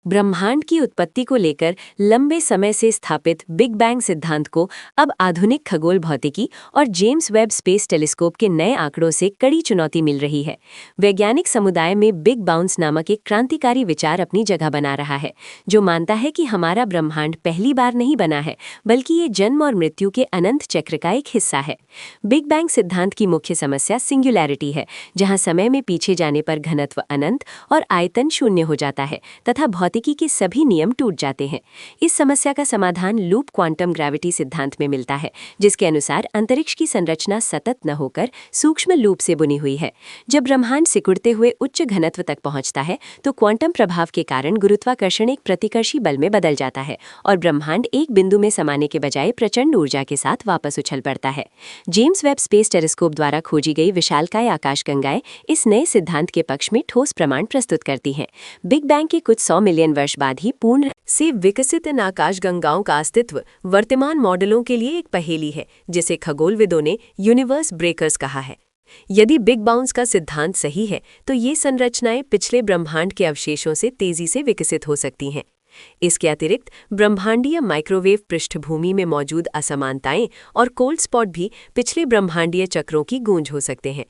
ब्रह्मांड की उत्पत्ति को लेकर लंबे समय से स्थापित बिग बैंग सिद्धांत को अब आधुनिक खगोल भौतिकी और जेम्स वेब स्पेस टेलीस्कोप के नए आंकड़ों से कड़ी चुनौती मिल रही है। वैज्ञानिक समुदाय में बिग बाउंस नामक एक क्रांतिकारी विचार अपनी जगह बना रहा है, जो मानता है कि हमारा ब्रह्मांड पहली बार नहीं बना है, बल्कि ये जन्म और मृत्यु के अनंत चक्र का एक हिस्सा है। बिग बैंग सिद्धांत की मुख्य समस्या सिंगुलैरिटी है, जहां समय में पीछे जाने पर घनत्व अनंत और आयतन शून्य हो जाता है तथा भौतिकी के सभी नियम टूट जाते हैं। इस समस्या का समाधान लूप क्वांटम ग्रेविटी सिद्धांत में मिलता है, जिसके अनुसार अंतरिक्ष की संरचना सतत न होकर सूक्ष्म लूप से बुनी हुई है। जब ब्रह्मांड सिकुड़ते हुए उच्च घनत्व तक पहुंचता है तो क्वांटम प्रभाव के कारण गुरुत्वाकर्षण एक प्रतिकर्षी बल में बदल जाता है और ब्रह्मांड एक बिंदु में समाने के बजाय प्रचंड ऊर्जा के साथ वापस उछल पड़ता है। जेम्स वेब स्पेस टेलीस्कोप द्वारा खोजी गई विशालकाय आकाशगंगाएं इस नए सिद्धांत के पक्ष में ठोस प्रमाण प्रस्तुत करती हैं। बिग बैंग के कुछ 100 मिलियन वर्ष बाद ही पूर्ण से विकसित इन आकाशगंगाओं का अस्तित्व वर्तमान मॉडलों के लिए एक पहेली है, जिसे खगोलविदों ने यूनिवर्स ब्रेकर्स कहा है। यदि बिग बाउंस का सिद्धांत सही है तो ये संरचनाएं पिछले ब्रह्मांड के अवशेषों से तेजी से विकसित हो सकती हैं। इसके अतिरिक्त ब्रह्मांडीय माइक्रोवेव पृष्ठभूमि में मौजूद असमानताएं और कोल्ड स्पॉट भी पिछले ब्रह्मांडीय चक्रों की गूंज हो सकते हैं।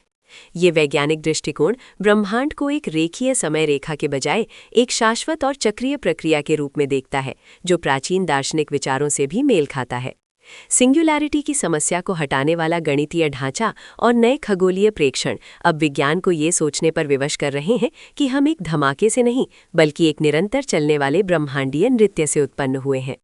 ये वैज्ञानिक दृष्टिकोण ब्रह्मांड को एक रेखीय समय रेखा के बजाय एक शाश्वत और चक्रीय प्रक्रिया के रूप में देखता है, जो प्राचीन दार्शनिक विचारों से भी मेल खाता है। सिंगुलैरिटी की समस्या को हटाने वाला गणितीय ढांचा और नए खगोलीय प्रेक्षण अब विज्ञान को ये सोचने पर विवश कर रहे हैं कि हम एक धमाके से नहीं, बल्कि एक निरंतर चलने वाले ब्रह्मांडीय नृत्य से उत्पन्न हुए हैं।